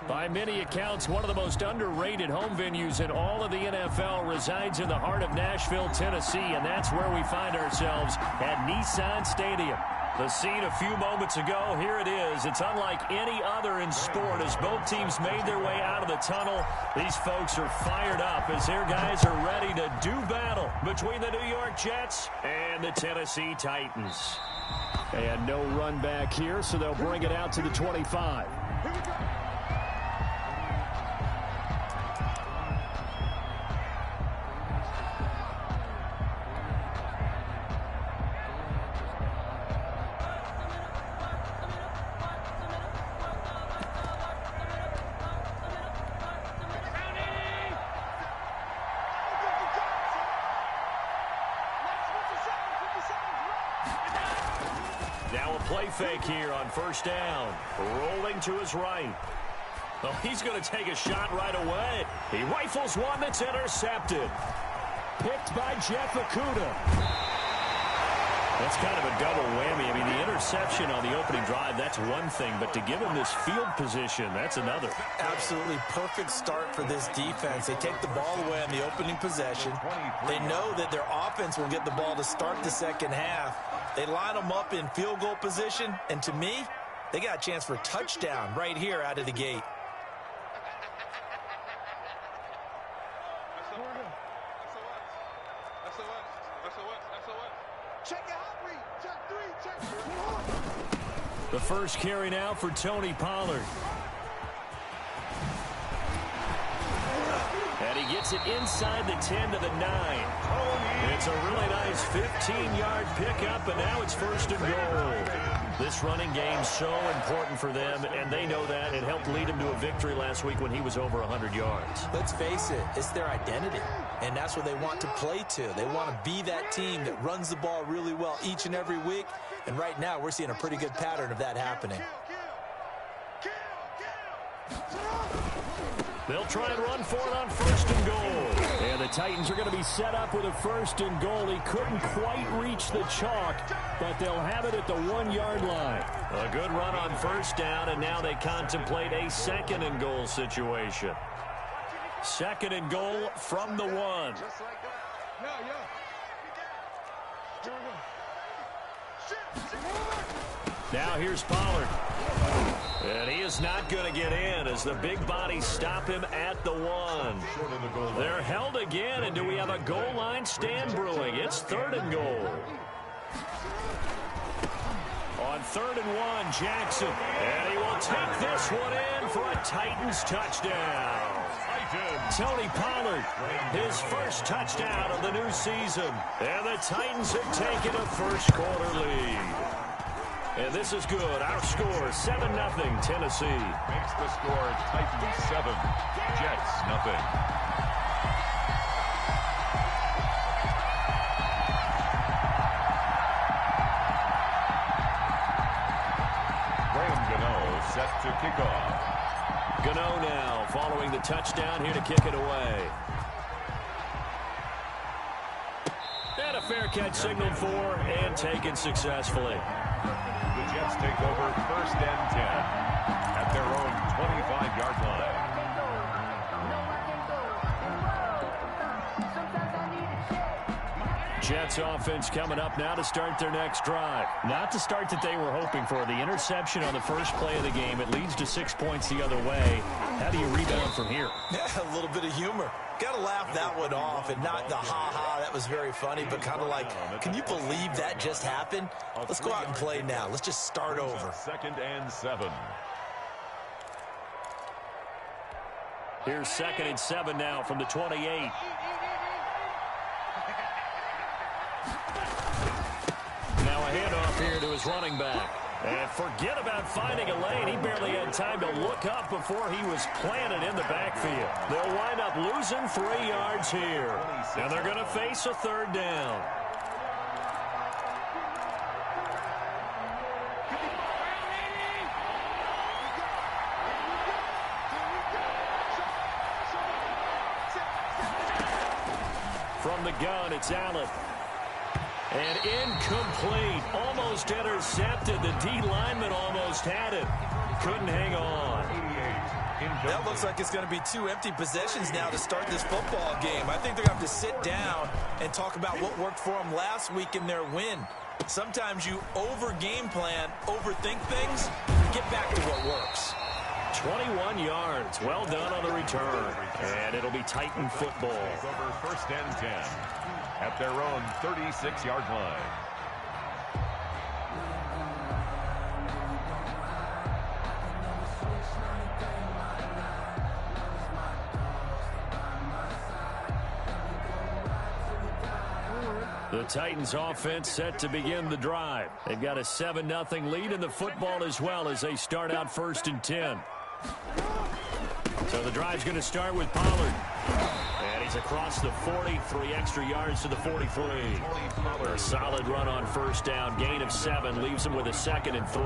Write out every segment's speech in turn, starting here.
By many accounts, one of the most underrated home venues in all of the NFL resides in the heart of Nashville, Tennessee, and that's where we find ourselves at Nissan Stadium. The scene a few moments ago, here it is. It's unlike any other in sport as both teams made their way out of the tunnel. These folks are fired up as their guys are ready to do battle between the New York Jets and the Tennessee Titans. And no run back here, so they'll bring it out to the 25. Now a play fake here on first down. Rolling to his right. Oh, he's going to take a shot right away. He rifles one that's intercepted. Picked by Jeff Okudah. That's kind of a double whammy. I mean, the interception on the opening drive, that's one thing. But to give him this field position, that's another. Absolutely perfect start for this defense. They take the ball away on the opening possession. They know that their offense will get the ball to start the second half. They line them up in field goal position. And to me, they got a chance for a touchdown right here out of the gate. The first carry now for Tony Pollard. And he gets it inside the 10 to the 9. It's a really nice 15-yard pickup, and now it's first and goal. This running game so important for them, and they know that. It helped lead him to a victory last week when he was over 100 yards. Let's face it, it's their identity, and that's what they want to play to. They want to be that team that runs the ball really well each and every week, and right now we're seeing a pretty good pattern of that happening. They'll try and run for it on first and goal. And the Titans are going to be set up with a first and goal. He couldn't quite reach the chalk, but they'll have it at the 1-yard line. A good run on first down, and now they contemplate a second and goal situation. Second and goal from the 1. Now here's Pollard. And he is not going to get in as the big bodies stop him at the 1. They're held again, and do we have a goal line stand brewing? It's third and goal. On third and 1, Jackson. And he will take this one in for a Titans touchdown. Tony Pollard, his first touchdown of the new season. And the Titans have taken a first-quarter lead. And this is good. Our score, 7-0, Tennessee. Makes the score Titans 7, Jets 0. Graham Gano set to kick off. Gano now following the touchdown here to kick it away. And a fair catch signaled for and taken successfully. The Jets take over first and 10 at their own 25-yard line. Jets offense coming up now to start their next drive. Not the start that they were hoping for. The interception on the first play of the game. It leads to 6 points the other way. How do you rebound from here? Yeah, a little bit of humor. Got to laugh that one off, and not the ha-ha, that was very funny, but kind of like, can you believe that just happened? Let's go out and play now. Let's just start over. Second and 7. Here's second and 7 now from the 28. Now a handoff here to his running back. And forget about finding a lane. He barely had time to look up before he was planted in the backfield. They'll wind up losing 3 yards here. And they're going to face a third down. From the gun, it's Allen. And incomplete. Almost intercepted. The D lineman almost had it. Couldn't hang on. That looks like it's going to be 2 empty possessions now to start this football game. I think they're going to have to sit down and talk about what worked for them last week in their win. Sometimes you over-game plan, overthink things, and get back to what works. 21 yards. Well done on the return. And it'll be Titan football. Over first and 10 at their own 36-yard line. The Titans offense set to begin the drive. They've got a 7-0 lead in the football as well as they start out first and 10. So the drive's going to start with Pollard. And he's across the 40, 3 extra yards to the 43. A solid run on first down, gain of 7, leaves them with a 2nd and 3.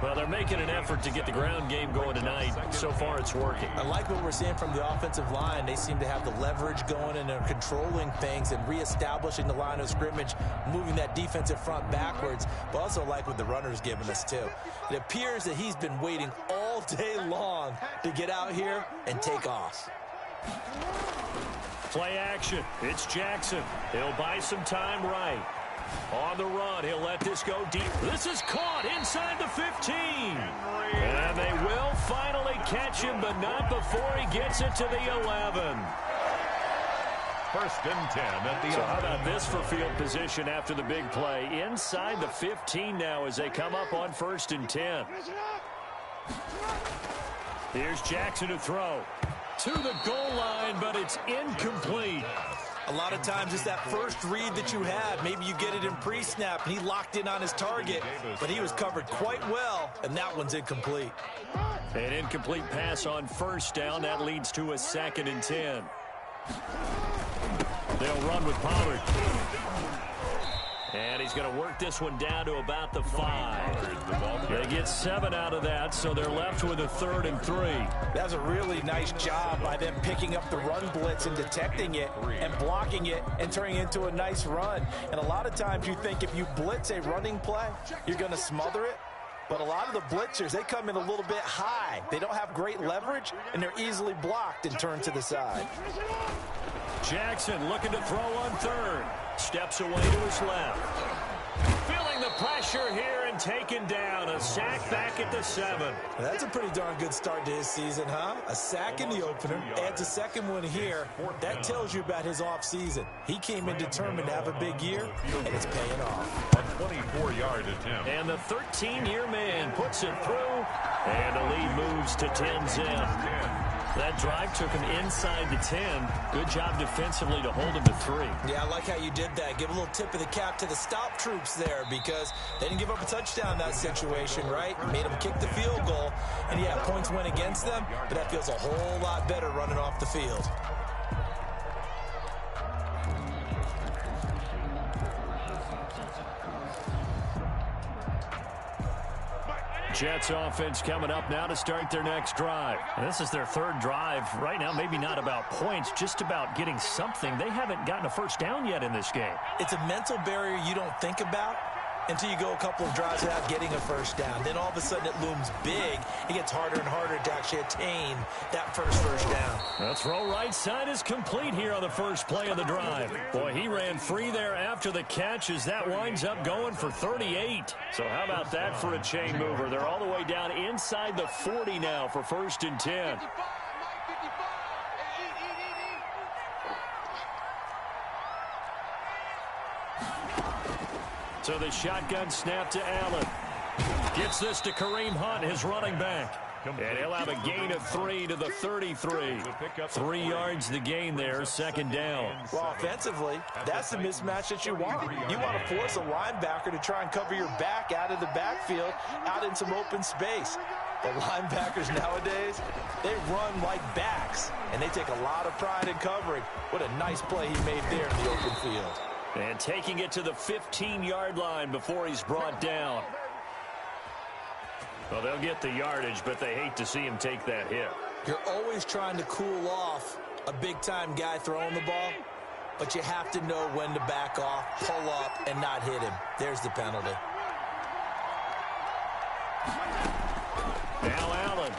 Well, they're making an effort to get the ground game going tonight. So far, it's working. I like what we're seeing from the offensive line. They seem to have the leverage going and they're controlling things and reestablishing the line of scrimmage, moving that defensive front backwards. But also like what the runner's giving us, too. It appears that he's been waiting all day long to get out here and take off. Play action. It's Jackson. He'll buy some time right. On the run, he'll let this go deep. This is caught inside the 15. And they will finally catch him, but not before he gets it to the 11. First and 10 at the So how about this for field position after the big play? Inside the 15 now as they come up on first and 10. Here's Jackson to throw. To the goal line, but it's incomplete. A lot of times it's that first read that you have. Maybe you get it in pre-snap, and he locked in on his target, but he was covered quite well, and that one's incomplete. An incomplete pass on first down. That leads to a 2nd and 10. They'll run with Pollard. And he's going to work this one down to about the 5. They get 7 out of that, so they're left with a 3rd and 3. That's a really nice job by them picking up the run blitz and detecting it and blocking it and turning it into a nice run. And a lot of times you think if you blitz a running play, you're going to smother it. But a lot of the blitzers, they come in a little bit high. They don't have great leverage, and they're easily blocked and turned to the side. Jackson looking to throw on 3rd. Steps away to his left. Feeling the pressure here and taken down. A sack back at the 7. That's a pretty darn good start to his season, huh? A sack in the opener, adds a 2nd one here. That tells you about his offseason. He came in determined to have a big year, and it's paying off. A 24-yard attempt. And the 13-year man puts it through, and the lead moves to 10-0. That drive took him inside the 10. Good job defensively to hold him to 3. Yeah, I like how you did that. Give a little tip of the cap to the stop troops there because they didn't give up a touchdown in that situation, right? Made them kick the field goal. And, yeah, points went against them, but that feels a whole lot better running off the field. Jets offense coming up now to start their next drive. And this is their 3rd drive. Right now, maybe not about points, just about getting something. They haven't gotten a first down yet in this game. It's a mental barrier you don't think about until you go a couple of drives without getting a first down. Then all of a sudden it looms big. It gets harder and harder to actually attain that first down. The throw right side is complete here on the first play of the drive. Boy, he ran free there after the catch as that winds up going for 38. So how about that for a chain mover? They're all the way down inside the 40 now for first and 10. So the shotgun snap to Allen. Gets this to Kareem Hunt, his running back. And he'll have a gain of 3 to the 33. 3 yards the gain there, 2nd down. Well, offensively, that's the mismatch that you want. You want to force a linebacker to try and cover your back out of the backfield, out in some open space. The linebackers nowadays, they run like backs, and they take a lot of pride in covering. What a nice play he made there in the open field. And taking it to the 15-yard line before he's brought down. Well, they'll get the yardage, but they hate to see him take that hit. You're always trying to cool off a big-time guy throwing the ball, but you have to know when to back off, pull up, and not hit him. There's the penalty. Now Allen.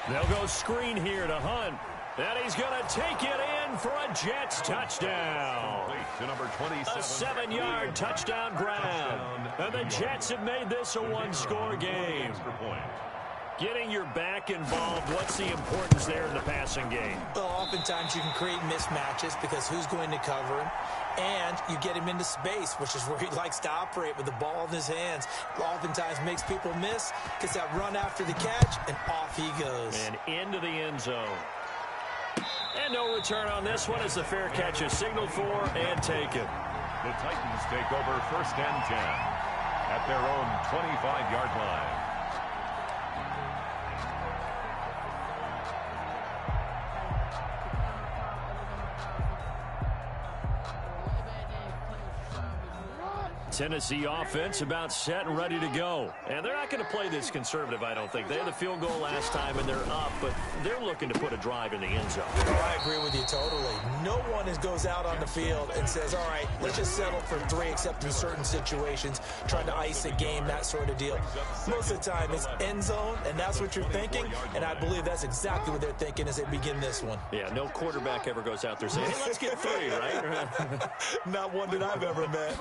They'll go screen here to Hunt. And he's going to take it in for a Jets touchdown. A 7-yard touchdown ground. And the Jets have made this a one-score game. Getting your back involved, what's the importance there in the passing game? Well, oftentimes you can create mismatches because who's going to cover him? And you get him into space, which is where he likes to operate with the ball in his hands. Oftentimes makes people miss, gets that run after the catch, and off he goes. And into the end zone. And no return on this one as the fair catch is signaled for and taken. The Titans take over 1st and 10 at their own 25-yard line. Tennessee offense about set and ready to go. And they're not going to play this conservative, I don't think. They had the field goal last time, and they're up, but they're looking to put a drive in the end zone. Oh, I agree with you totally. No one goes out on the field and says, all right, let's just settle for 3, except in certain situations, trying to ice a game, that sort of deal. Most of the time, it's end zone, and that's what you're thinking, and I believe that's exactly what they're thinking as they begin this one. Yeah, no quarterback ever goes out there saying, hey, let's get 3, right? Not one that I've ever met.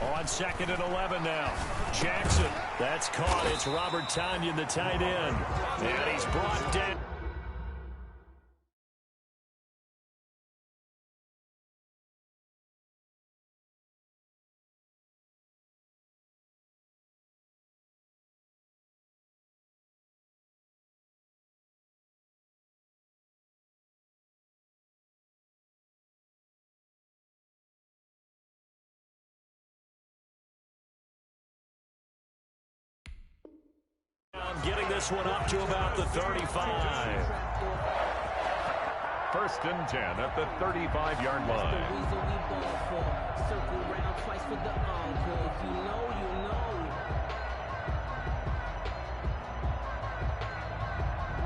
On 2nd and 11 now. Jackson, that's caught. It's Robert Tonyan, the tight end. And he's brought down. Getting this one up to about the 35. 1st and 10 at the 35-yard line.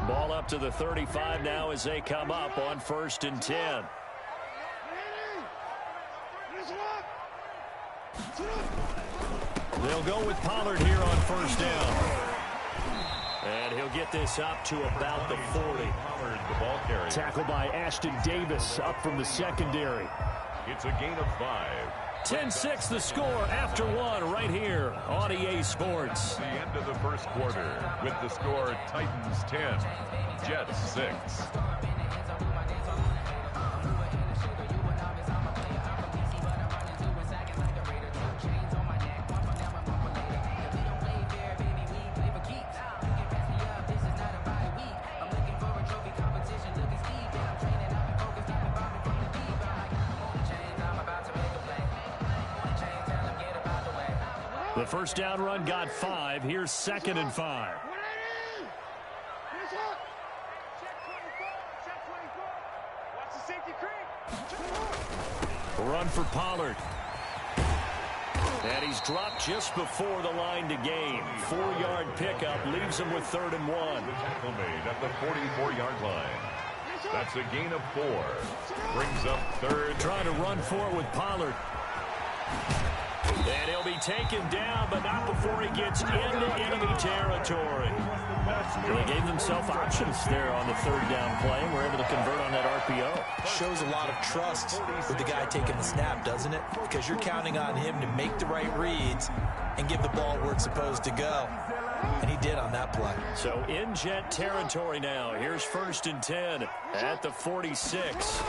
Ball up to the 35 now as they come up on 1st and 10. They'll go with Pollard here on 1st down. And he'll get this up to about the 40. Tackled by Ashton Davis up from the secondary. It's a gain of 5. 10-6 the score after 1 right here on EA Sports. The end of the 1st quarter with the score Titans 10, Jets 6. The 1st down run got 5. Here's 2nd and 5. Run for Pollard. And he's dropped just before the line to gain. 4-yard pickup leaves him with 3rd and 1. Tackle made at the 44-yard line. That's a gain of 4. Brings up 3rd. Trying to run for it with Pollard. And he'll be taken down, but not before he gets into enemy territory. They gave themselves options there on the 3rd down play and were able to convert on that RPO. Shows a lot of trust with the guy taking the snap, doesn't it? Because you're counting on him to make the right reads and give the ball where it's supposed to go. And he did on that play. So in Jet territory now. Here's 1st and 10 at the 46.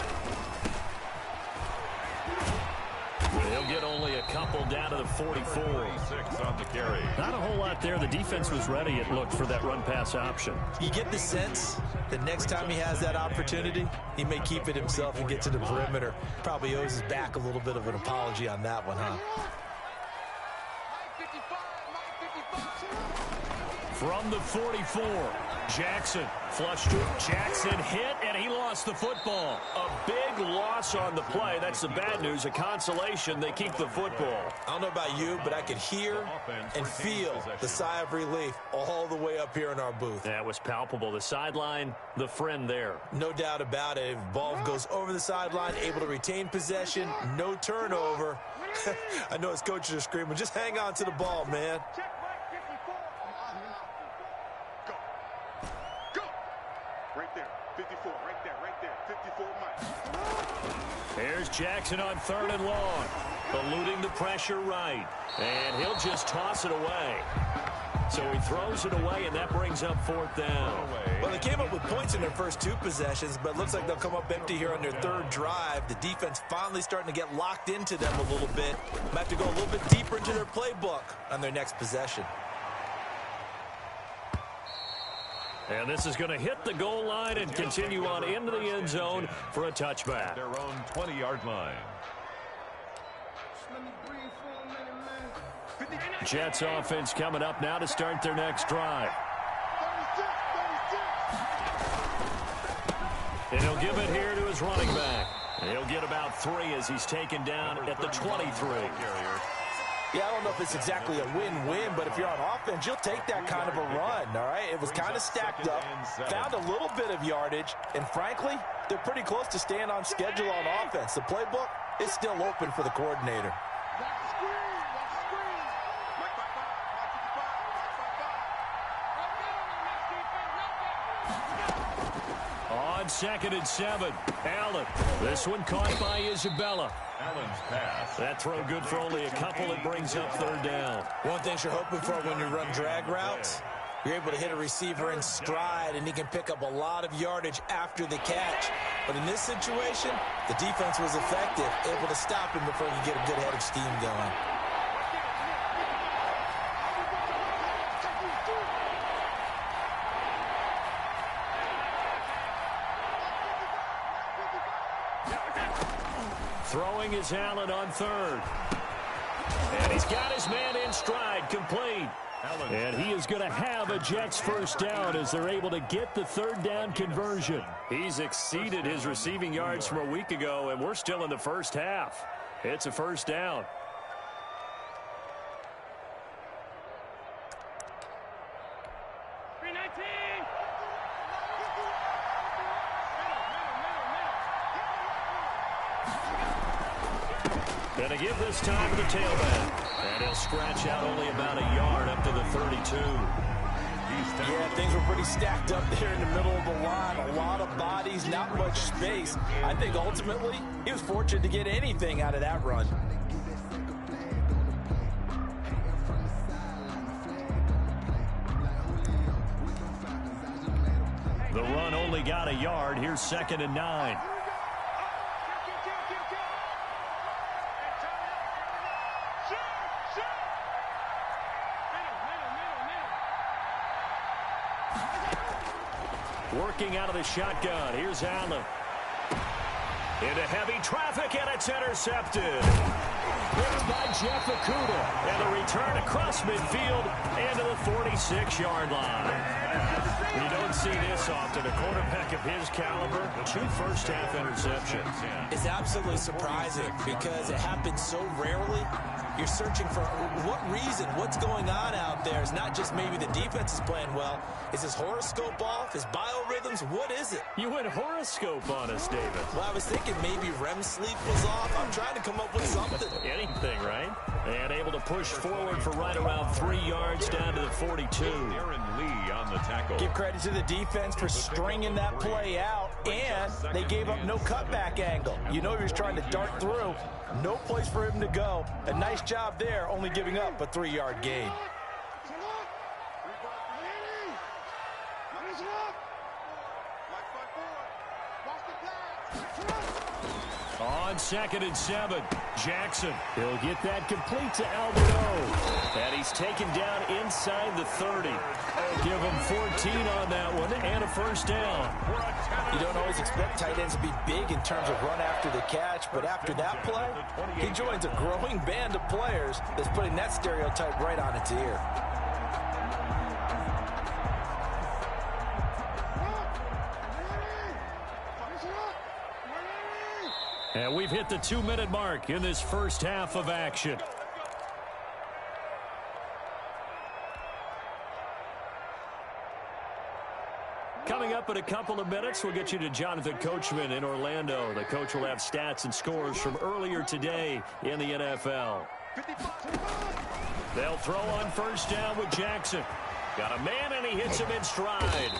He'll get only a couple down to the 44. 46 on the carry. Not a whole lot there. The defense was ready, it looked, for that run-pass option. You get the sense that next time he has that opportunity, he may keep it himself and get to the perimeter. Probably owes his back a little bit of an apology on that one, huh? From the 44, Jackson flushed to Jackson hit, and he lost the football. A big loss on the play. That's the bad news. A consolation, they keep the football. I don't know about you, but I could hear and feel the sigh of relief all the way up here in our booth. That was palpable. The sideline, the friend there. No doubt about it. If the ball goes over the sideline, able to retain possession, no turnover. I know his coaches are screaming, just hang on to the ball, man. Right there. 54. Right there. 54 Mike. Here's Jackson on 3rd and long. Eluding the pressure right. And he'll just toss it away. So he throws it away, and that brings up 4th down. Well, they came up with points in their first 2 possessions, but it looks like they'll come up empty here on their 3rd drive. The defense finally starting to get locked into them a little bit. Might have to go a little bit deeper into their playbook on their next possession. And this is going to hit the goal line and continue on into the end zone for a touchback. Their own 20-yard line. Jets offense coming up now to start their next drive. And he'll give it here to his running back. And he'll get about 3 as he's taken down at the 23. Yeah, I don't know if it's exactly a win-win, but if you're on offense, you'll take that kind of a run, all right? It was kind of stacked up, found a little bit of yardage, and frankly, they're pretty close to staying on schedule on offense. The playbook is still open for the coordinator. On 2nd and 7, Allen. This one caught by Isabella. Allen's pass. That throw good for only a couple. It brings up 3rd down. One thing you're hoping for when you run drag routes, you're able to hit a receiver in stride, and he can pick up a lot of yardage after the catch. But in this situation, the defense was effective, able to stop him before he could get a good head of steam going. Throwing is Allen on 3rd. And he's got his man in stride, complete. And he is going to have a Jets first down as they're able to get the 3rd down conversion. He's exceeded his receiving yards from a week ago, and we're still in the first half. It's a first down. Going to give this time to the tailback. And he'll scratch out only about a yard up to the 32. Yeah, things were pretty stacked up there in the middle of the line. A lot of bodies, not much space. I think ultimately he was fortunate to get anything out of that run. The run only got a yard. Here's 2nd and 9. Working out of the shotgun. Here's Allen. Into heavy traffic, and it's intercepted. Picked by Jeff Okudah. And the return across midfield into the 46-yard line. You don't see this often. A quarterback of his caliber, 2 first-half interceptions. It's absolutely surprising because it happens so rarely. You're searching for what reason, what's going on out there. It's not just maybe the defense is playing well. Is his horoscope off? His biorhythms? What is it? You went horoscope on us, David. Well, I was thinking maybe REM sleep was off. I'm trying to come up with something. Anything, right? And able to push forward for right around 3 yards down to the 42. Aaron Lee on the tackle. Give credit to the defense for stringing that play out, and they gave up no cutback angle. You know he was trying to dart through. No place for him to go. A nice job there, only giving up a 3-yard gain. On 2nd and 7, Jackson. He'll get that complete to Alberto. And he's taken down inside the 30. Give him 14 on that one and a first down. You don't always expect tight ends to be big in terms of run after the catch, but after that play, he joins a growing band of players that's putting that stereotype right on its ear. And we've hit the 2-minute mark in this first half of action. Coming up in a couple of minutes, we'll get you to Jonathan Coachman in Orlando. The coach will have stats and scores from earlier today in the NFL. They'll throw on first down with Jackson. Got a man, and he hits him in stride.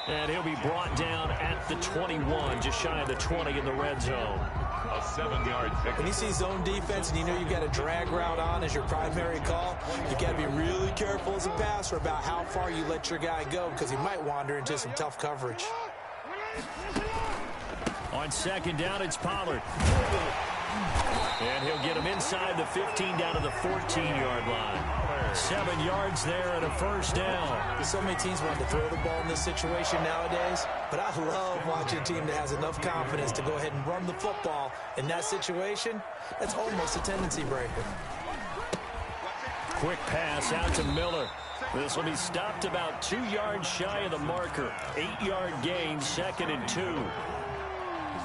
And he'll be brought down at the 21, just shy of the 20 in the red zone. A 7-yard pick. When you see zone defense and you know you've got a drag route on as your primary call, you got to be really careful as a passer about how far you let your guy go because he might wander into some tough coverage. On second down, it's Pollard. And he'll get him inside the 15 down to the 14-yard line. 7 yards there and a first down. So many teams want to throw the ball in this situation nowadays, but I love watching a team that has enough confidence to go ahead and run the football in that situation. That's almost a tendency breaker. Quick pass out to Miller. This will be stopped about 2 yards shy of the marker. 8-yard gain, 2nd and 2.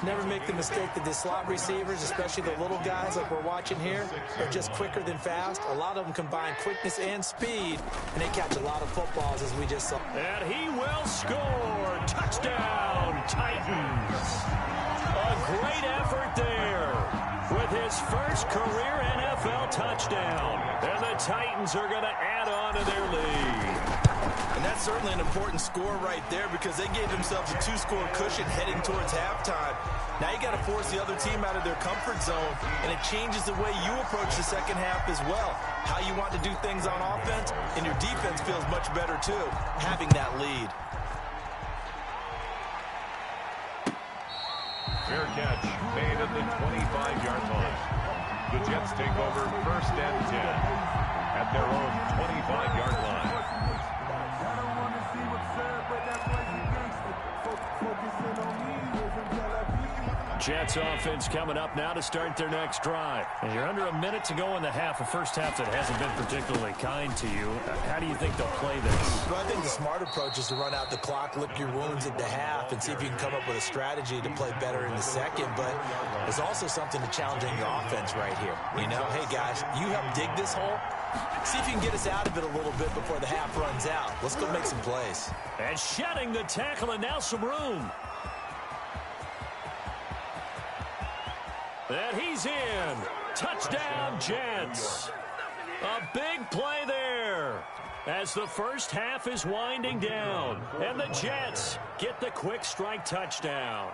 Never make the mistake that the slot receivers, especially the little guys like we're watching here, are just quicker than fast. A lot of them combine quickness and speed, and they catch a lot of footballs, as we just saw. And he will score. Touchdown, Titans. A great effort there with his first career NFL touchdown. And the Titans are going to add on to their lead. And that's certainly an important score right there because they gave themselves a 2-score cushion heading towards halftime. Now you got to force the other team out of their comfort zone, and it changes the way you approach the second half as well. How you want to do things on offense, and your defense feels much better too, having that lead. Fair catch made at the 25-yard line. The Jets take over 1st and 10 at their own 25-yard line. Jets offense coming up now to start their next drive. And you're under a minute to go in the half, a first half that hasn't been particularly kind to you. How do you think they'll play this? Well, I think the smart approach is to run out the clock, lick your wounds at the half, and see if you can come up with a strategy to play better in the second. But there's also something to challenging your offense right here. You know, hey, guys, you help dig this hole. See if you can get us out of it a little bit before the half runs out. Let's go make some plays. And shedding the tackle, and now some room. And he's in. Touchdown, Jets. A big play there as the first half is winding down. And the Jets get the quick strike touchdown.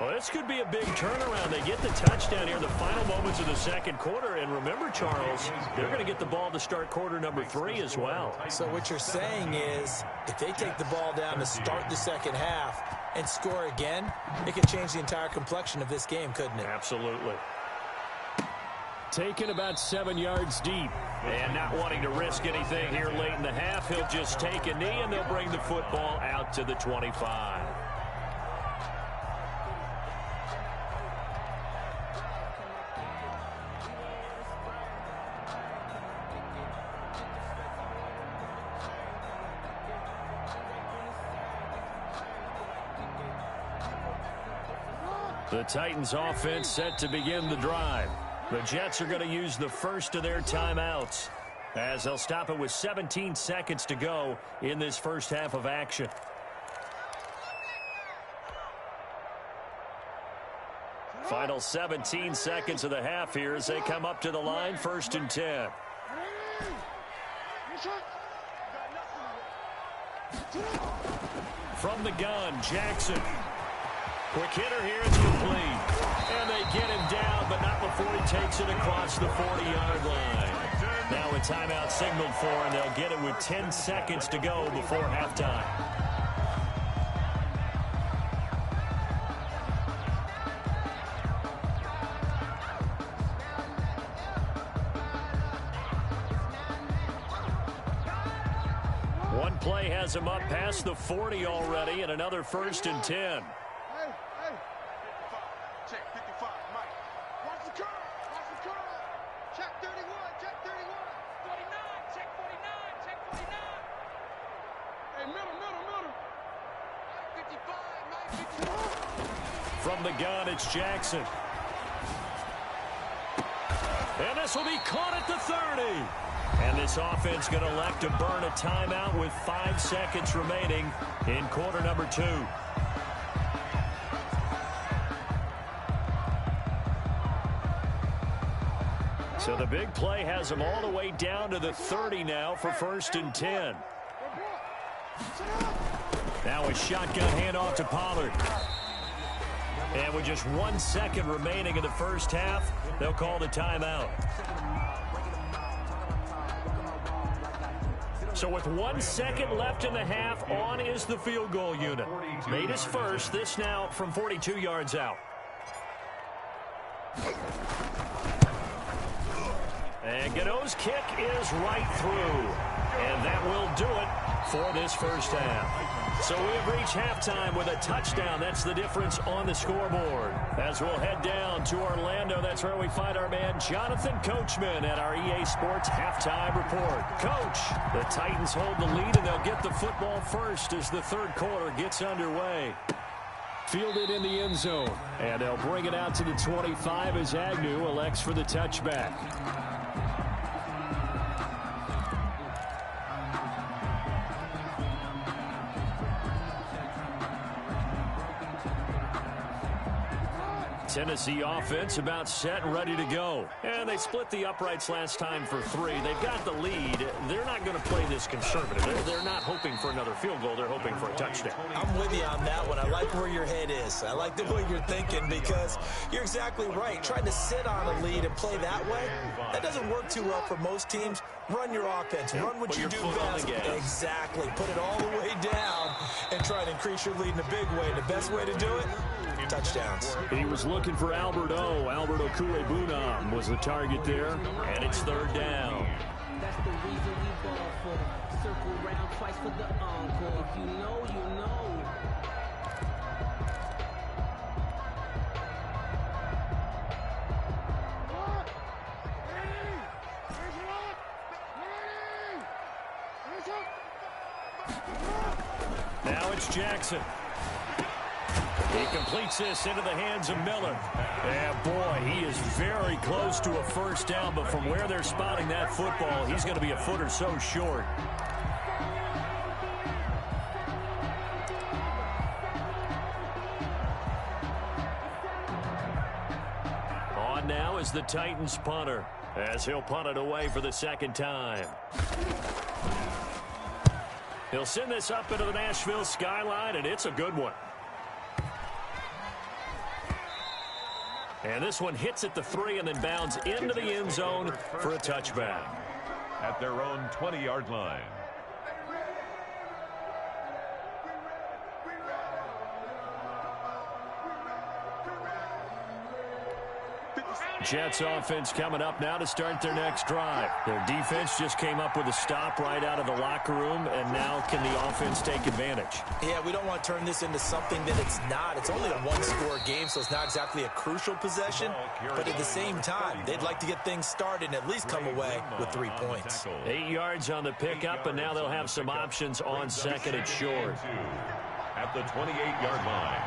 Well, this could be a big turnaround. They get the touchdown here in the final moments of the second quarter. And remember, Charles, they're going to get the ball to start quarter number 3 as well. So what you're saying is if they take the ball down to start the second half and score again, it could change the entire complexion of this game, couldn't it? Absolutely. Taken about 7 yards deep. And not wanting to risk anything here late in the half, he'll just take a knee, and they'll bring the football out to the 25. The Titans offense set to begin the drive. The Jets are going to use the first of their timeouts as they'll stop it with 17 seconds to go in this first half of action. Final 17 seconds of the half here as they come up to the line, 1st and 10. From the gun, Jackson. Quick hitter here, it's complete. And they get him down, but not before he takes it across the 40-yard line. Now a timeout signaled for, and they'll get it with 10 seconds to go before halftime. One play has him up past the 40 already, and another 1st and 10. Check 55, Mike. Watch the curl. Watch the curl. Check 31. Check 31. 49. Check 49. Check 49. Hey, middle. 55. Mike, 55. From the gun, it's Jackson. And this will be caught at the 30. And this offense going to elect to burn a timeout with 5 seconds remaining in quarter number 2. So the big play has them all the way down to the 30 now for 1st and 10. Now a shotgun handoff to Pollard. And with just 1 second remaining in the first half, they'll call the timeout. So with 1 second left in the half, on is the field goal unit. Made his first, this now from 42 yards out. And Gano's kick is right through. And that will do it for this first half. So we have reached halftime with a touchdown. That's the difference on the scoreboard. As we'll head down to Orlando, that's where we find our man Jonathan Coachman at our EA Sports Halftime Report. Coach, the Titans hold the lead, and they'll get the football first as the third quarter gets underway. Fielded in the end zone. And they'll bring it out to the 25 as Agnew elects for the touchback. Tennessee offense about set and ready to go. And they split the uprights last time for 3. They've got the lead. They're not going to play this conservative. They're not hoping for another field goal. They're hoping for a touchdown. I'm with you on that one. I like where your head is. I like the way you're thinking because you're exactly right. Trying to sit on a lead and play that way, that doesn't work too well for most teams. Run your offense. Run what you do best. Exactly. Put it all the way down and try to increase your lead in a big way. The best way to do it, touchdowns. He was looking for Albert Okuebunam was the target there, and it's third down. That's the reason we ball for. Circle round twice for the encore. If you know, you know. Now it's Jackson. He completes this into the hands of Miller. And boy, he is very close to a first down, but from where they're spotting that football, he's going to be a foot or so short. On now is the Titans punter, as he'll punt it away for the second time. He'll send this up into the Nashville skyline, and it's a good one. And this one hits at the 3 and then bounds into the end zone for a touchback. At their own 20-yard line. Jets offense coming up now to start their next drive. Their defense just came up with a stop right out of the locker room, and now can the offense take advantage? Yeah, we don't want to turn this into something that it's not. It's only a one-score game, so it's not exactly a crucial possession. But at the same time, they'd like to get things started and at least come away with 3 points. 8 yards on the pickup, and now they'll have some options on second and short. At the 28-yard line.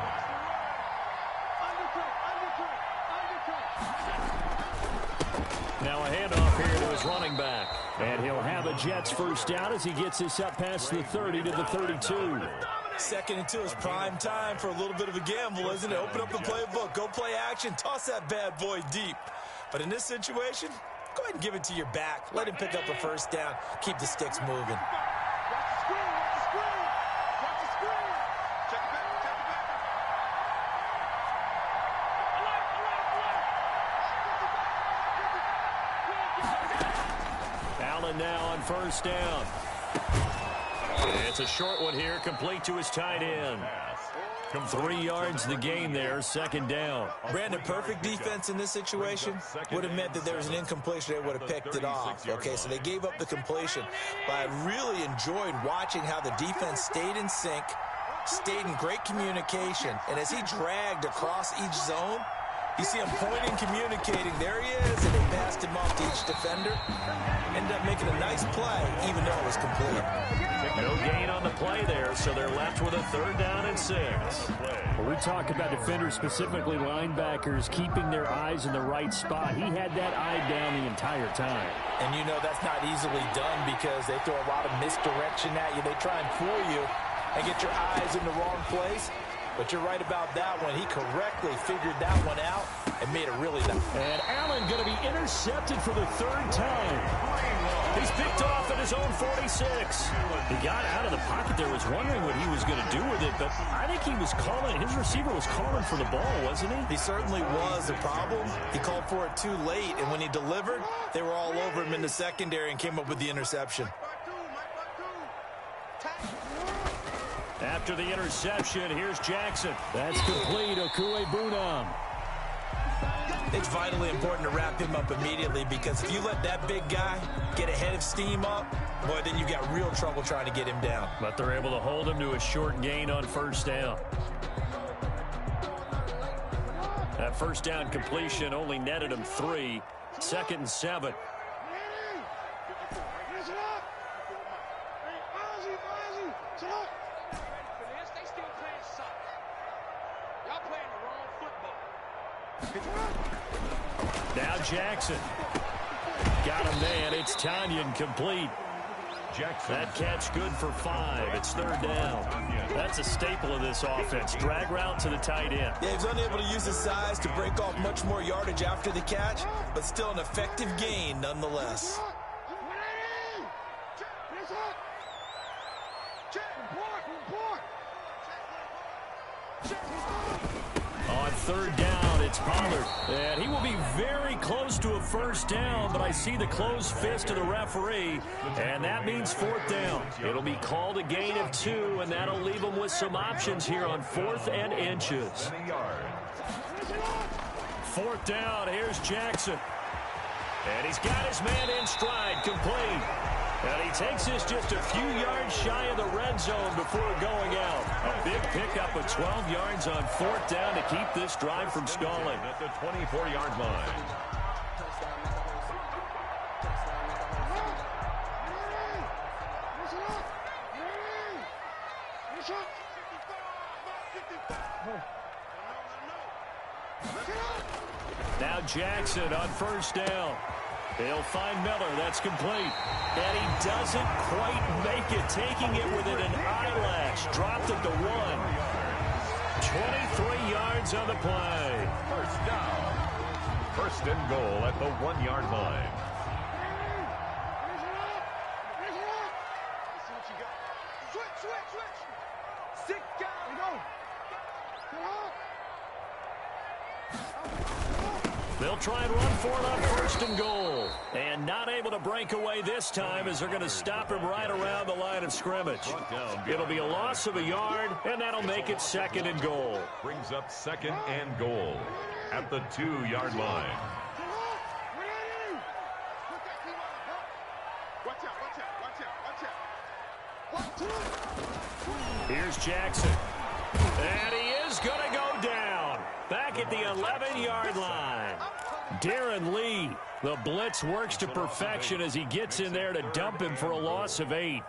Now a handoff here to his running back. And he'll have a Jets first down as he gets this up past the 30 to the 32. Second and 2 is prime time for a little bit of a gamble, isn't it? Open up the playbook, go play action, toss that bad boy deep. But in this situation, go ahead and give it to your back. Let him pick up a first down. Keep the sticks moving. Now on first down. It's a short one here, complete to his tight end. 3 yards the gain there, second down. Brandon, perfect defense in this situation would have meant that there was an incompletion. They would have picked it off. Okay, so they gave up the completion. But I really enjoyed watching how the defense stayed in sync, stayed in great communication. And as he dragged across each zone, you see him pointing, communicating. There he is, and they passed him off to each defender. Ended up making a nice play, even though it was complete. No gain on the play there, so they're left with a third down and 6. Well, we talk about defenders, specifically linebackers, keeping their eyes in the right spot. He had that eye down the entire time. And you know that's not easily done because they throw a lot of misdirection at you. They try and fool you and get your eyes in the wrong place. But you're right about that one. He correctly figured that one out and made it really nice. And Allen going to be intercepted for the third time. He's picked off at his own 46. He got out of the pocket there, was wondering what he was going to do with it, but I think he was calling, his receiver was calling for the ball, wasn't he? He certainly was. The problem, he called for it too late, and when he delivered, they were all over him in the secondary and came up with the interception. After the interception, here's Jackson. That's complete. Okue Bunam. It's vitally important to wrap him up immediately, because if you let that big guy get a head of steam up, boy, then you've got real trouble trying to get him down. But they're able to hold him to a short gain on first down. That first down completion only netted him 3. 2nd and 7. Now Jackson. Got him there. It's Tanyan complete. Jackson. That catch good for 5. It's 3rd down. That's a staple of this offense. Drag route to the tight end. Yeah, he's unable to use his size to break off much more yardage after the catch, but still an effective gain nonetheless. On 3rd down, it's Pollard. And he will be very close to a first down, but I see the closed fist of the referee, and that means 4th down. It'll be called a gain of 2, and that'll leave him with some options here on 4th and inches. 4th down, here's Jackson. And he's got his man in stride, complete. And he takes this just a few yards shy of the red zone before going out. A big pickup of 12 yards on 4th down to keep this drive from stalling. At the 24-yard line. Now Jackson on first down. He'll find Miller. That's complete. And he doesn't quite make it, taking it within an eyelash. Dropped it to 1. 23 yards on the play. First down. 1st and goal at the 1-yard line. They'll try and run for it on 1st and goal. And not able to break away this time, as they're going to stop him right around the line of scrimmage. It'll be a loss of a yard, and that'll make it 2nd and goal. Brings up 2nd and goal at the 2-yard line. Here's Jackson. And he is going to go down. Back at the 11-yard line. Darren Lee, the blitz works to perfection as he gets in there to dump him for a loss of 8.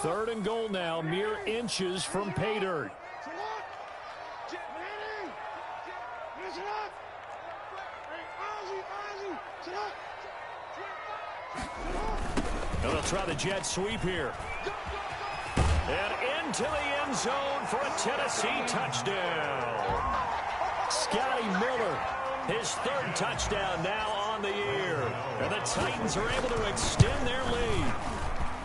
3rd and goal now, mere inches from pay dirt. And they'll try the jet sweep here. And into the end zone for a Tennessee touchdown. Scotty Miller, his 3rd touchdown now on the year. And the Titans are able to extend their lead.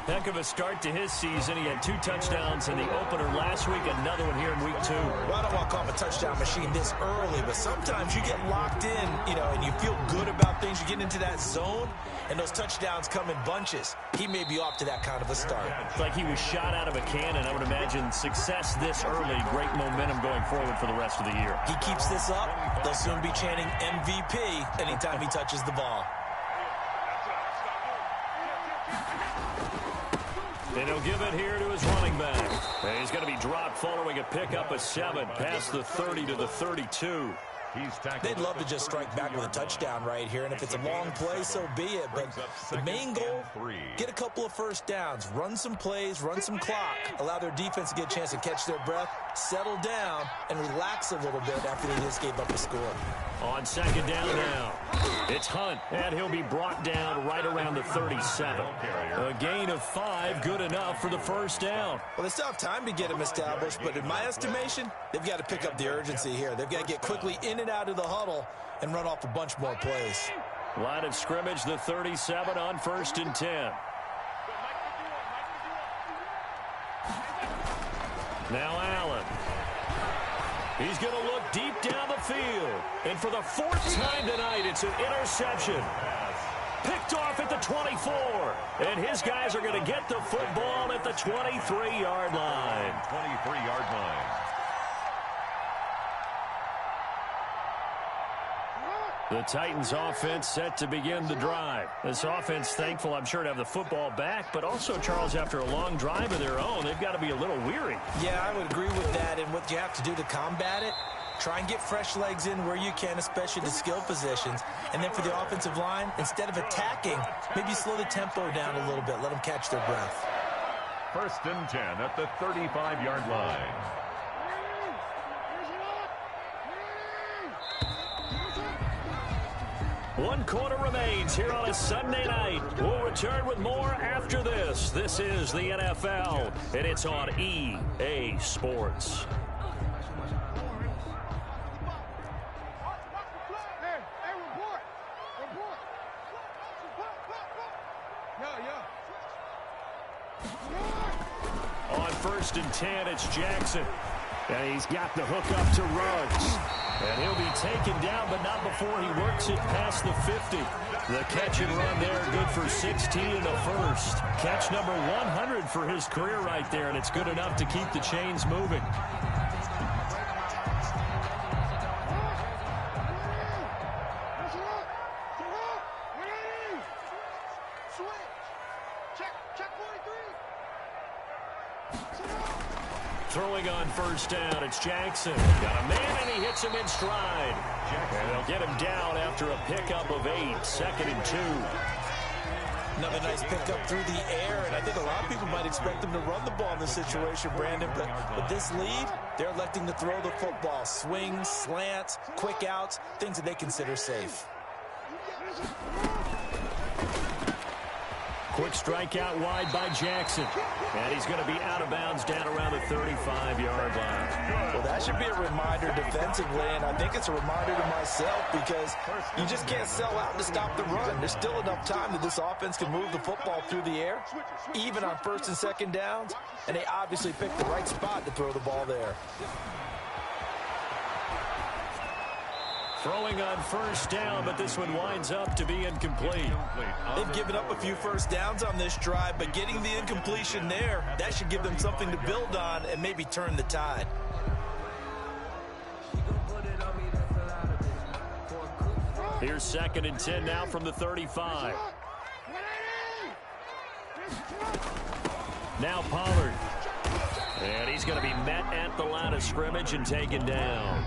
Heck of a start to his season. He had 2 touchdowns in the opener last week, another one here in week 2. Well, I don't want to call him a touchdown machine this early, but sometimes you get locked in, and you feel good about things. You get into that zone, and those touchdowns come in bunches. He may be off to that kind of a start. It's like he was shot out of a cannon. I would imagine success this early, great momentum going forward for the rest of the year. He keeps this up, they'll soon be chanting MVP anytime he touches the ball. And he'll give it here to his running back. And he's going to be dropped following a pickup of 7 past the 30 to the 32. They'd love to just strike back with a touchdown right here, and if it's a long play, so be it. But the main goal, get a couple of first downs, run some plays, run some clock, allow their defense to get a chance to catch their breath, settle down, and relax a little bit after they just gave up a score. On 2nd down now, it's Hunt, and he'll be brought down right around the 37. A gain of 5, good enough for the first down. Well, they still have time to get him established, but in my estimation, they've got to pick up the urgency here. They've got to get quickly in and out of the huddle and run off a bunch more plays. Line of scrimmage, the 37 on 1st and 10. Now Allen. He's going to look deep down the field. And for the 4th time tonight, it's an interception. Picked off at the 24. And his guys are going to get the football at the 23-yard line. 23-yard line. The Titans offense set to begin the drive. This offense thankful, I'm sure, to have the football back, but also, Charles, after a long drive of their own, they've got to be a little weary. Yeah, I would agree with that, and what you have to do to combat it, try and get fresh legs in where you can, especially the skill positions. And then for the offensive line, instead of attacking, maybe slow the tempo down a little bit, let them catch their breath. 1st and 10 at the 35-yard line. One quarter remains here on a Sunday night. We'll return with more after this. This is the NFL, and it's on EA Sports. On 1st and 10, it's Jackson. And he's got the hook up to Ruggs. And he'll be taken down, but not before he works it past the 50. The catch and run there, good for 16 in the first. Catch number 100 for his career right there, and it's good enough to keep the chains moving. Throwing on 1st down, it's Jackson. Got a man, and he hits him in stride. And they'll get him down after a pickup of 8, 2nd and 2. Another nice pickup through the air, and I think a lot of people might expect them to run the ball in this situation, Brandon. But with this lead, they're electing to throw the football. Swings, slants, quick outs, things that they consider safe. Quick strikeout wide by Jackson. And he's going to be out of bounds down around the 35-yard line. Well, that should be a reminder defensively, and I think it's a reminder to myself because you just can't sell out to stop the run. There's still enough time that this offense can move the football through the air, even on 1st and 2nd downs, and they obviously picked the right spot to throw the ball there. Throwing on 1st down, but this one winds up to be incomplete. They've given up a few 1st downs on this drive, but getting the incompletion there, that should give them something to build on and maybe turn the tide. Here's 2nd and 10 now from the 35. Now Pollard. And he's going to be met at the line of scrimmage and taken down.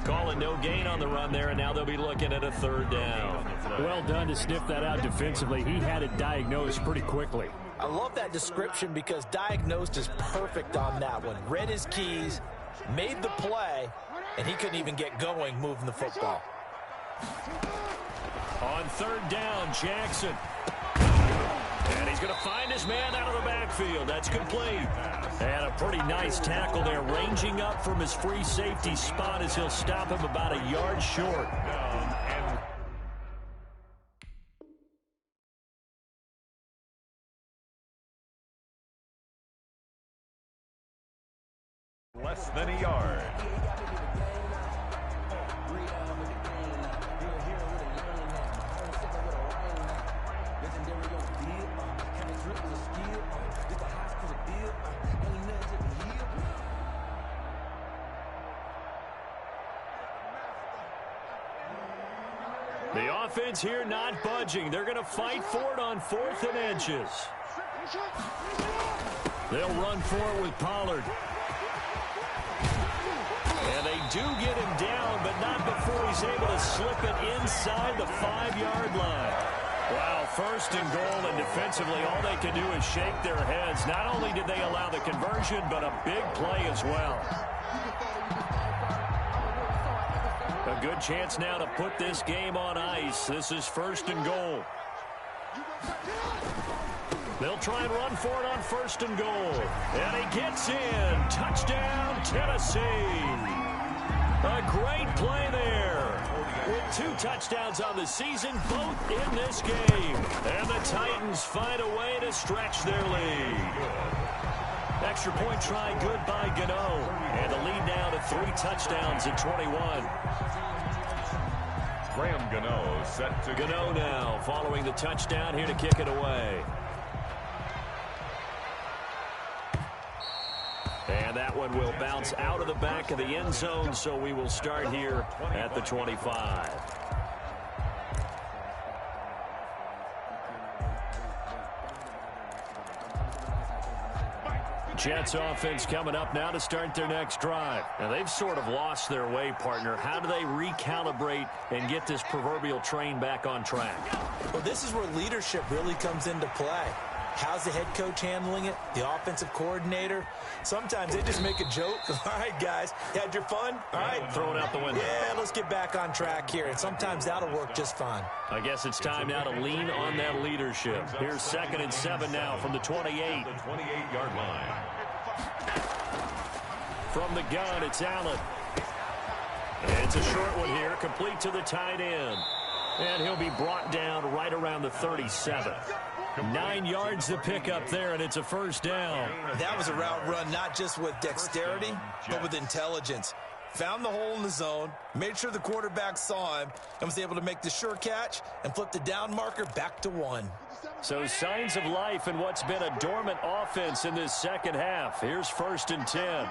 Calling no gain on the run there, and now they'll be looking at a 3rd down. Well done to sniff that out defensively. He had it diagnosed pretty quickly. I love that description because diagnosed is perfect on that one. Read his keys, made the play, and he couldn't even get going moving the football. On 3rd down, Jackson. And he's going to find his man out of the backfield. That's complete. And a pretty nice tackle there, ranging up from his free safety spot as he'll stop him about a yard short. Less than a yard. The offense here not budging. They're going to fight for it on 4th and inches. They'll run for it with Pollard. And they do get him down, but not before he's able to slip it inside the 5-yard line. Wow, 1st and goal, and defensively all they can do is shake their heads. Not only did they allow the conversion, but a big play as well. A good chance now to put this game on ice. This is 1st and goal. They'll try and run for it on 1st and goal. And he gets in. Touchdown, Tennessee. A great play there. with 2 touchdowns on the season, both in this game. And the Titans find a way to stretch their lead. Extra point try good by Gano. And the lead now to 3 touchdowns at 21. Graham Gano set to Gano now following the touchdown here to kick it away. And that one will bounce out of the back of the end zone, so we will start here at the 25. Jets offense coming up now to start their next drive. Now, they've sort of lost their way, partner. How do they recalibrate and get this proverbial train back on track? Well, this is where leadership really comes into play. How's the head coach handling it? The offensive coordinator? Sometimes they just make a joke. All right, guys, you had your fun? All right. Throw it out the window. Yeah, let's get back on track here. And sometimes that'll work just fine. I guess it's time now to lean on that leadership. Here's 2nd and 7 now from the 28. the 28-yard line. From the gun, it's Allen. It's a short one here, complete to the tight end. And he'll be brought down right around the 37. 9 yards to pick up there, and it's a first down. That was a route run not just with dexterity, but with intelligence. Found the hole in the zone, made sure the quarterback saw him, and was able to make the sure catch and flip the down marker back to 1. So signs of life in what's been a dormant offense in this second half. Here's 1st and 10.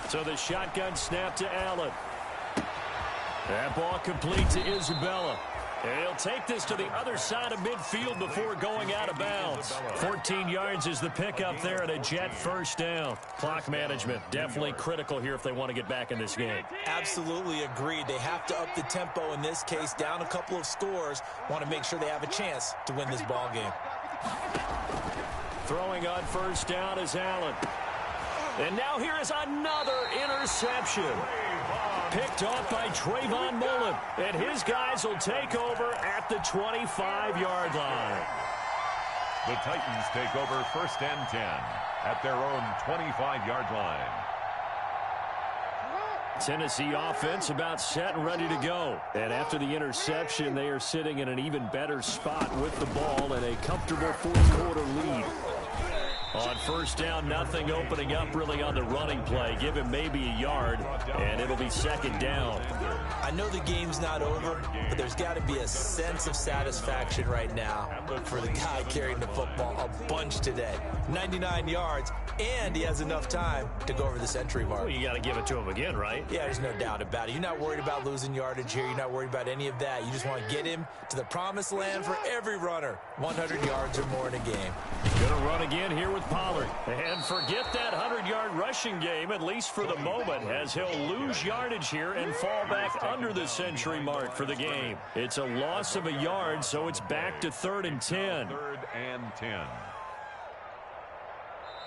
So the shotgun snap to Allen. That ball complete to Isabella. And he'll take this to the other side of midfield before going out of bounds. 14 yards is the pickup there and a Jet first down. Clock management definitely critical here if they want to get back in this game. Absolutely agreed. They have to up the tempo in this case, down a couple of scores. Want to make sure they have a chance to win this ball game. Throwing on first down is Allen. And now here is another interception. Picked off by Trayvon Mullen. And his guys will take over at the 25-yard line. The Titans take over 1st and 10 at their own 25-yard line. Tennessee offense about set and ready to go. And after the interception, they are sitting in an even better spot with the ball and a comfortable fourth-quarter lead. On first down, nothing opening up really on the running play. Give him maybe a yard, and it'll be 2nd down. I know the game's not over, but there's got to be a sense of satisfaction right now for the guy carrying the football a bunch today. 99 yards, and he has enough time to go over the century mark. Well, you got to give it to him again, right? Yeah, there's no doubt about it. You're not worried about losing yardage here. You're not worried about any of that. You just want to get him to the promised land for every runner. 100 yards or more in a game. Going to run again here with Pollard. And forget that 100-yard rushing game, at least for the moment, as he'll lose yardage here and fall back under the century mark for the game. It's a loss of a yard, so it's back to 3rd and 10. 3rd and 10.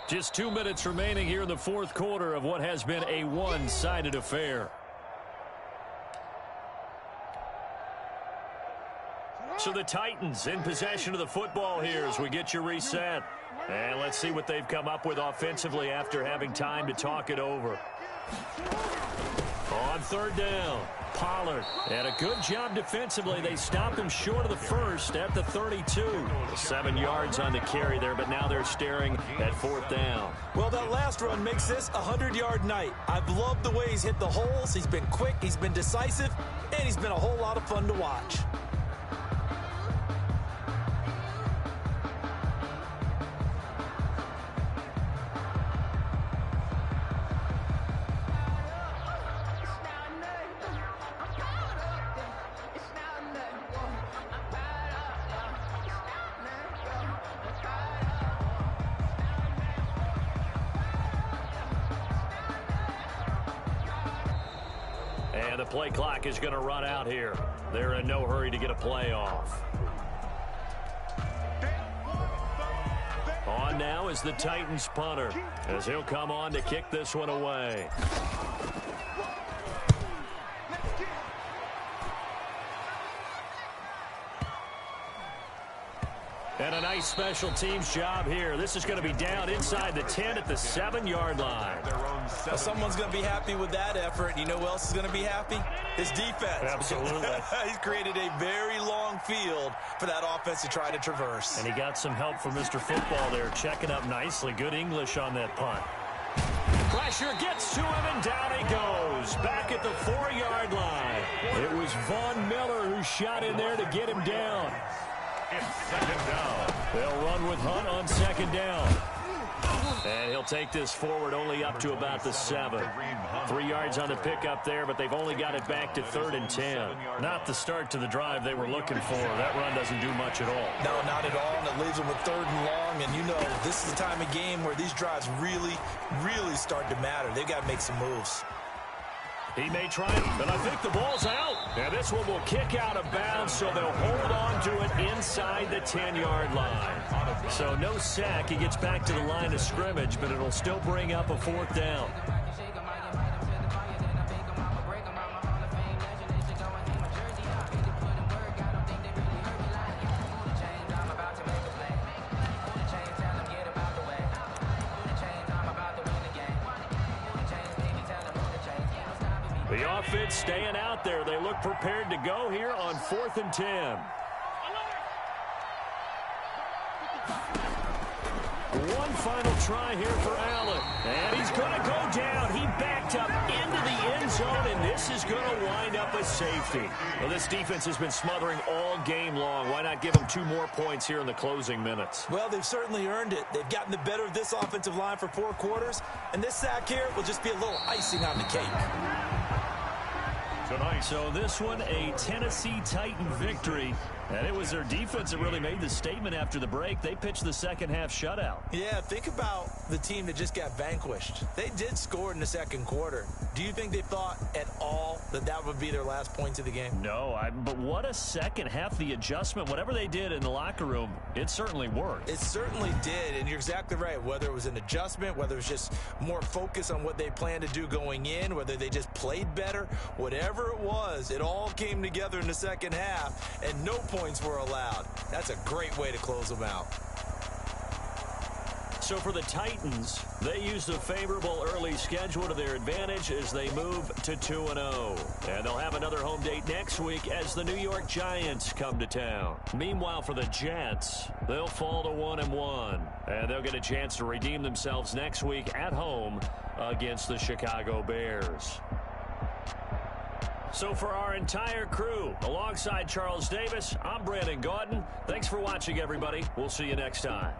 Just 2 minutes remaining here in the fourth quarter of what has been a one-sided affair. So the Titans in possession of the football here as we get you reset. And let's see what they've come up with offensively after having time to talk it over. On 3rd down, Pollard. And a good job defensively. They stopped him short of the first at the 32. 7 yards on the carry there, but now they're staring at 4th down. Well, that last run makes this a 100-yard night. I've loved the way he's hit the holes. He's been quick, he's been decisive, and he's been a whole lot of fun to watch. And the play clock is going to run out here. They're in no hurry to get a play off. On now is the Titans punter, as he'll come on to kick this one away. And a nice special teams job here. This is going to be down inside the 10 at the 7-yard line. Well, someone's going to be happy with that effort. You know who else is going to be happy? His defense. Absolutely. He's created a very long field for that offense to try to traverse. And he got some help from Mr. Football there, checking up nicely. Good English on that punt. Pressure gets to him, and down he goes. Back at the 4-yard line. It was Von Miller who shot in there to get him down. It's second down. They'll run with Hunt on second down. And he'll take this forward only up to about the 7. 3 yards on the pickup there, but they've only got it back to 3rd and 10. Not the start to the drive they were looking for. That run doesn't do much at all. No, not at all, and it leaves them with 3rd and long. And you know, this is the time of game where these drives really, really start to matter. They've got to make some moves. He may try it, but I think the ball's out. And this one will kick out of bounds, so they'll hold on to it inside the 10-yard line. So no sack. He gets back to the line of scrimmage, but it'll still bring up a 4th down. The offense staying out there. They look prepared to go here on 4th and 10. One final try here for Allen. And he's going to go down. He backed up into the end zone, and this is going to wind up a safety. Well, this defense has been smothering all game long. Why not give them 2 more points here in the closing minutes? Well, they've certainly earned it. They've gotten the better of this offensive line for 4 quarters, and this sack here will just be a little icing on the cake. So this one, a Tennessee Titan victory. And it was their defense that really made the statement after the break. They pitched the second half shutout. Yeah, think about the team that just got vanquished. They did score in the second quarter. Do you think they thought at all that that would be their last points of the game? No, but what a second half. The adjustment, whatever they did in the locker room, it certainly worked. It certainly did, and you're exactly right. Whether it was an adjustment, whether it was just more focus on what they planned to do going in, whether they just played better, whatever it was, it all came together in the second half, and no points were allowed. That's a great way to close them out. So for the Titans, they used a favorable early schedule to their advantage as they move to 2-0. And they'll have another home date next week as the New York Giants come to town. Meanwhile, for the Jets, they'll fall to 1-1. And they'll get a chance to redeem themselves next week at home against the Chicago Bears. So for our entire crew, alongside Charles Davis, I'm Brandon Gaudin. Thanks for watching, everybody. We'll see you next time.